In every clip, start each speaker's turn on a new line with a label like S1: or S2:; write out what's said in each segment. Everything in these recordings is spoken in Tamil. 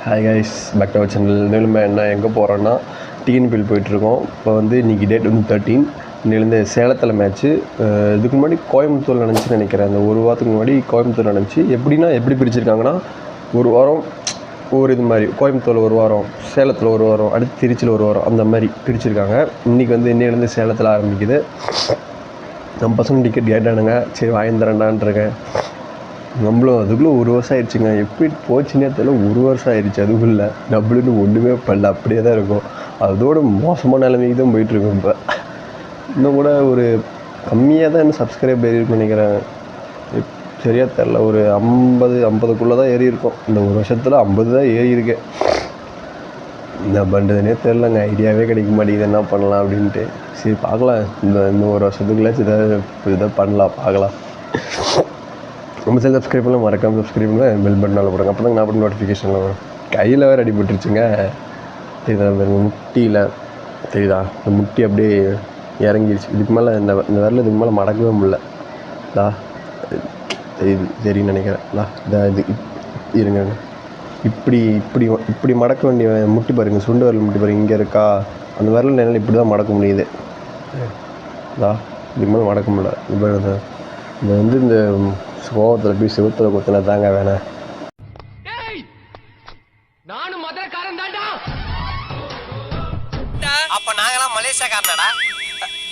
S1: Hi guys, back to our channel. இன்னும் என்ன எங்கே போகிறோன்னா டிஎன்பிஎல் போயிட்டுருக்கோம். இப்போ வந்து இன்றைக்கி டேட் வந்து 13. இன்னிலேருந்து சேலத்தில் மேட்ச்சு. இதுக்கு முன்னாடி கோயம்புத்தூர் நடந்துச்சுன்னு நினைக்கிறேன். அந்த ஒரு வாரத்துக்கு முன்னாடி கோயம்புத்தூர் நடந்துச்சு. எப்படி பிரிச்சிருக்காங்கன்னா, ஒரு வாரம் ஒரு இது மாதிரி கோயம்புத்தூரில் ஒரு வாரம், சேலத்தில் ஒரு வாரம், அடுத்து திருச்சியில் ஒரு வாரம், அந்த மாதிரி பிரிச்சிருக்காங்க. இன்றைக்கி வந்து இன்னிலேருந்து சேலத்தில் ஆரம்பிக்குது. நம்ம பசங்க டிக்கெட் கேட்டானுங்க, சரி வாங்கி தரேன்டான்ருக்கேன். நம்மளும் அதுக்குள்ளே ஒரு வருஷம் ஆயிடுச்சுங்க. எப்படி போச்சுன்னே தெரியல. ஒரு வருஷம் ஆயிடுச்சு. அதுக்குள்ளே டபுள்னு ஒன்றுமே பண்ணல, அப்படியே தான் இருக்கும். அதோட மோசமான நிலைமைக்கு தான் போயிட்டுருக்கோம். இப்போ இன்னும் கூட ஒரு கம்மியாக தான் இன்னும் சப்ஸ்கிரைப் ஏறி இருக்குன்னு நினைக்கிறேன். சரியாக தெரில, ஒரு 50 தான் ஏறி இருக்கும். இந்த ஒரு வருஷத்தில் 50 தான் ஏறி இருக்கேன். என்ன பண்ணுறதுனே தெரிலங்க. ஐடியாவே கிடைக்க மாட்டேங்குது என்ன பண்ணலாம் அப்படின்ட்டு. சரி பார்க்கலாம், இந்த ஒரு வருஷத்துக்குள்ளாச்சும் இதை பண்ணலாம், பார்க்கலாம். நம்ம சேனல் சப்ஸ்கிரைப் பண்ணலாம், மறக்காமல் சப்ஸ்கிரைப் பண்ணால் பெல் பட்டனால் போடுங்க. அப்போ தான் நான் பண்ண நோட்டிஃபிகேஷனில் வரும். கையில் வேறு அடிபட்டுருச்சுங்க. தெரியுதா, முட்டியில் தெரியுதா, இந்த முட்டி அப்படியே இறங்கிடுச்சு. இதுக்கு மேலே இந்த விரல் இதுக்கு மேலே மடக்கவே முடியல. சரின்னு நினைக்கிறேன். இது இருங்க, இப்படி மடக்க வேண்டிய முட்டி பாருங்கள், சுண்டு விரல் முட்டி பாருங்கள், இங்கே இருக்கா. அந்த விரல் என்னால் இப்படி தான் மடக்க முடியுது. இதுக்கு மேலே மடக்க முடியல. இப்போ இது வந்து இந்த கோவத்தில் போய் செவுத்தில் கொத்தினா தாங்க வேணாம்.
S2: நானும் மதுரக்காரன் தான்டா.
S3: அப்ப நாங்களாம் மலேசியாக்காரனடா.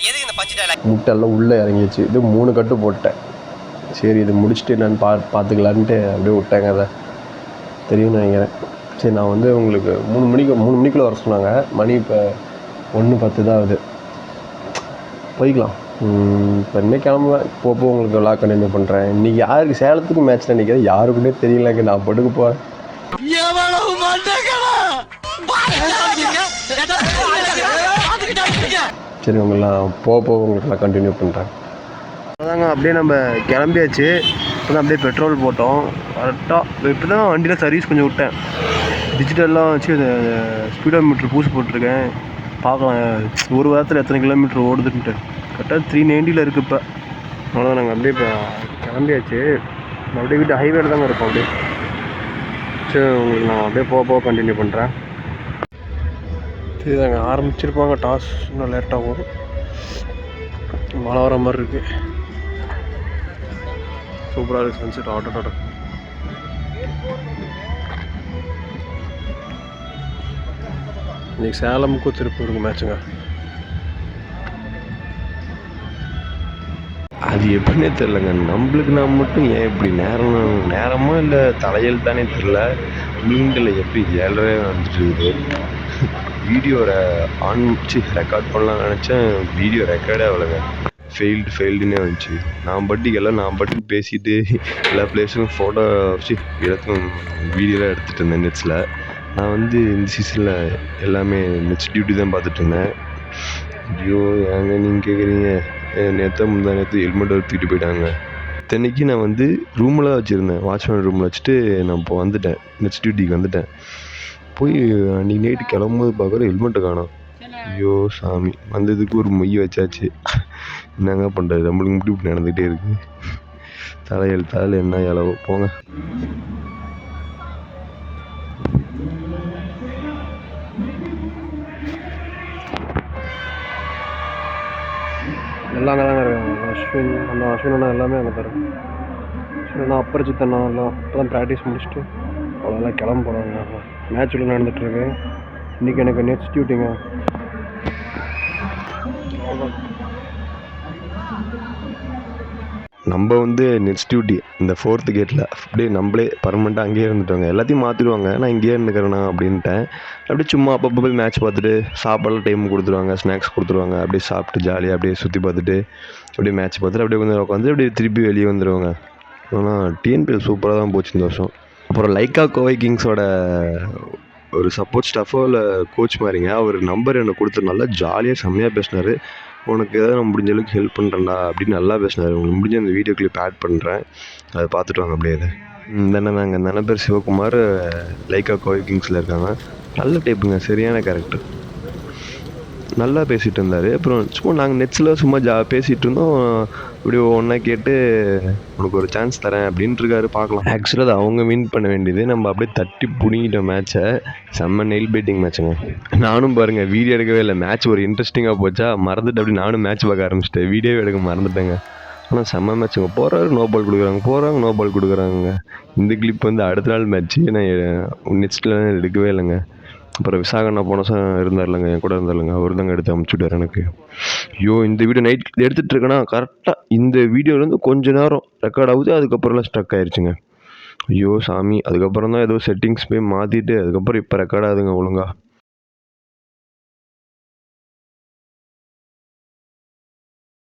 S3: எதுக்கு இந்த பஞ்சு டயலாக்?
S1: முட்டெல்லாம் உள்ளே இறங்கிடுச்சு. இது 3 கட்டு போட்டேன். சரி, இது முடிச்சுட்டு என்னன்னு பார்த்துக்கலான்ட்டு அப்படியே விட்டாங்க. அதை தெரியும்னு நினைக்கிறேன். சரி, நான் வந்து உங்களுக்கு 3 மணிக்குள்ளே வர சொன்னாங்க. மணி இப்போ 1:10 தான் ஆகுது. போய்க்கலாம். இப்போ இன்னைக்கு கிளம்புவேன். போப்போ உங்களுக்கு விளாக் கண்டினியூ பண்ணுறேன். இன்றைக்கி யாருக்கு சேலத்துக்கு மேட்ச் நினைக்கிறேன், யாருக்குன்னே தெரியலங்க. நான் படுக்க போகிறேன். சரி, உங்களெலாம் போக உங்களுக்கு கண்டினியூ பண்ணுறேன். அதாங்க, அப்படியே நம்ம கிளம்பியாச்சு. இப்போ தான் அப்படியே பெட்ரோல் போட்டோம் கரெக்டாக. இப்போ தான் வண்டியில் சர்வீஸ் கொஞ்சம் விட்டேன். டிஜிட்டல்லாம் வச்சு ஸ்பீடோ மீட்ரு பூசி போட்டிருக்கேன். பார்க்கலாம் ஒரு வாரத்தில் எத்தனை கிலோமீட்டர் ஓடுதுன்ட்டு. கரெக்டாக 390 இருக்குது இப்போ. அவ்வளோதான், நாங்கள் அப்படியே இப்போ கிளம்பியாச்சு. அப்படியே வீட்டு ஹைவேல தாங்க இருப்போம். அப்படியே சரி, உங்களுக்கு நான் அப்படியே போக கண்டினியூ பண்ணுறேன். சரிதாங்க, ஆரம்பிச்சிருப்பாங்க. டாஸ் இன்னும் லேட்டாகும். மழை வர மாதிரி இருக்குது. சூப்பராக இருக்குது சன்செட். ஆட்டோ இன்றைக்கி சேலமுக்கும் திருப்பூருக்கு மேட்சுங்க. அது எப்படின்னே தெரிலங்க. நம்மளுக்கு நான் மட்டும் ஏன் இப்படி நேரமாக இல்லை தலையல் தானே தெரில. மீண்டில் எப்படி 7:30 வந்துட்டு இருக்குது. வீடியோவை ரெக்கார்ட் பண்ணலாம்னு நினச்சேன். வீடியோ ரெக்கார்டே ஆகலைங்க. ஃபெயில்டுன்னே வந்துச்சு. நான் பாட்டுக்கு பேசிட்டு எல்லா பிளேஸுக்கும் ஃபோட்டோ வச்சு எல்லாத்துக்கும் வீடியோலாம் எடுத்துகிட்டு இருந்தேன் நெட்ஸில். நான் வந்து இந்த சீசனில் எல்லாமே நெட்ஸ் டியூட்டி தான் பார்த்துட்டு இருந்தேன். ஐயோ, ஏங்க நீங்கள் கேட்குறீங்க. நேற்று ஹெல்மெட் தூக்கிட்டு போயிட்டாங்க. இத்தனைக்கு நான் வந்து ரூமில் வச்சுருந்தேன், வாட்ச்மேன் ரூமில் வச்சுட்டு நான் இப்போ வந்துட்டேன், நெக்ஸ்ட் டியூட்டிக்கு வந்துட்டேன். போய் அன்றைக்கி நைட்டு கிளம்பும்போது பார்க்குற ஹெல்மெட்டை காணோம். ஐயோ சாமி, வந்ததுக்கு ஒரு மொய் வச்சாச்சு. என்னங்க பண்ணுறது, நம்மளுக்கு மட்டும் இப்படி நடந்துகிட்டே இருக்குது. தலையில் என்ன இலவோ போங்க. எல்லாம் அங்கே தாங்க இருக்காங்க. அஸ்வின் அண்ணா எல்லாமே அங்கே தரேன். அஸ்வின் அப்புறச்சித் அண்ணா எல்லாம் இப்போ தான் ப்ராக்டிஸ் முடிச்சுட்டு அவ்வளோதான் கிளம்ப போகிறாங்க. மேட்ச் உள்ள நடந்துகிட்ருக்கு. இன்றைக்கி எனக்கு நெக்ஸ்ட் டியூட்டிங்க. நம்ம வந்து நெக்ஸ்ட் டியூட்டி இந்த 4th கேட்டில் அப்படியே நம்மளே பர்மனெண்ட்டாக அங்கேயே இருந்துட்டோங்க. எல்லாத்தையும் மாற்றிடுவாங்க, நான் இங்கேயே இருந்துக்கிறேண்ணா அப்படின்ட்டேன். அப்படியே சும்மா அப்பப்போ போய் மேட்ச் பார்த்துட்டு சாப்பாடெல்லாம் டைம் கொடுத்துருவாங்க, ஸ்நாக்ஸ் கொடுத்துருவாங்க. அப்படியே சாப்பிட்டு ஜாலியாக அப்படியே சுற்றி பார்த்துட்டு அப்படியே மேட்ச் பார்த்துட்டு அப்படியே கொஞ்சம் உட்காந்து அப்படியே திருப்பி வெளியே வந்துடுவாங்க. ஆனால் டிஎன்பிஎல் சூப்பராக தான் போச்சு இந்த வருஷம். அப்புறம் லைக்கா கோவை கிங்ஸோட ஒரு சப்போர்ட் ஸ்டாஃபோ இல்லை கோச் மாதிரிங்க, அவர் நம்பர் எனக்கு கொடுத்து நல்லா ஜாலியாக செம்மையாக பேசினார். உனக்கு எதாவது நான் முடிஞ்ச அளவுக்கு ஹெல்ப் பண்ணுறேன்டா அப்படின்னு நல்லா பேசினார். உங்களுக்கு முடிஞ்ச அந்த வீடியோ கிளிப் ஆட் பண்ணுறேன், அதை பார்த்துட்டு வாங்க. அப்படியே அதை தாங்க. இந்த பேர் சிவகுமார், லைக்கா கோவை கிங்ஸில் இருக்காங்க. நல்ல டைப்புங்க, சரியான கேரக்டர். நல்லா பேசிகிட்டு இருந்தார். அப்புறம் சும்மா நாங்கள் நெட்ஸில் சும்மா பேசிகிட்டு இருந்தோம். இப்படி ஒவ்வொன்றா கேட்டு உனக்கு ஒரு சான்ஸ் தரேன் அப்படின்ட்டு இருக்காரு. பார்க்கலாம். ஆக்சுவலாக அது அவங்க வின் பண்ண வேண்டியது, நம்ம அப்படியே தட்டி பிடிங்கிட்டோம் மேட்ச்சை. செம்ம நெயில் பைட்டிங் மேட்ச்சுங்க. நானும் பாருங்கள் வீடியோ எடுக்கவே இல்லை. மேட்ச் ஒரு இன்ட்ரெஸ்டிங்காக போச்சா, மறந்துட்டு அப்படி நானும் மேட்ச் பார்க்க ஆரம்பிச்சிட்டேன். வீடியோ எடுக்க மறந்துட்டேங்க. ஆனால் செம்ம மேட்ச்சுங்க. போகிறாரு நோ பால் கொடுக்குறாங்க, நோ பால் கொடுக்குறாங்க. இந்த கிளிப் வந்து அடுத்த நாள் மேட்ச்சு நான் நெக்ஸ்ட்டில் எடுக்கவே இல்லைங்க. அப்புறம் விசாகண்ணா போன வருஷம் இருந்தார்லங்க, என் கூட இருந்தார்லங்க, அவர் தாங்க எடுத்து அமுச்சுட்டார் எனக்கு. ஐயோ, இந்த வீடியோ நைட் எடுத்துகிட்டு இருக்கேன்னா கரெக்டாக இந்த வீடியோலேருந்து கொஞ்ச நேரம் ரெக்கார்ட் ஆகுது, அதுக்கப்புறம்லாம் ஸ்ட்ரக் ஆயிடுச்சுங்க. ஐயோ சாமி, அதுக்கப்புறம் தான் ஏதோ செட்டிங்ஸ் போய் மாற்றிட்டு அதுக்கப்புறம் இப்போ ரெக்கார்ட் ஆகுதுங்க ஒழுங்கா.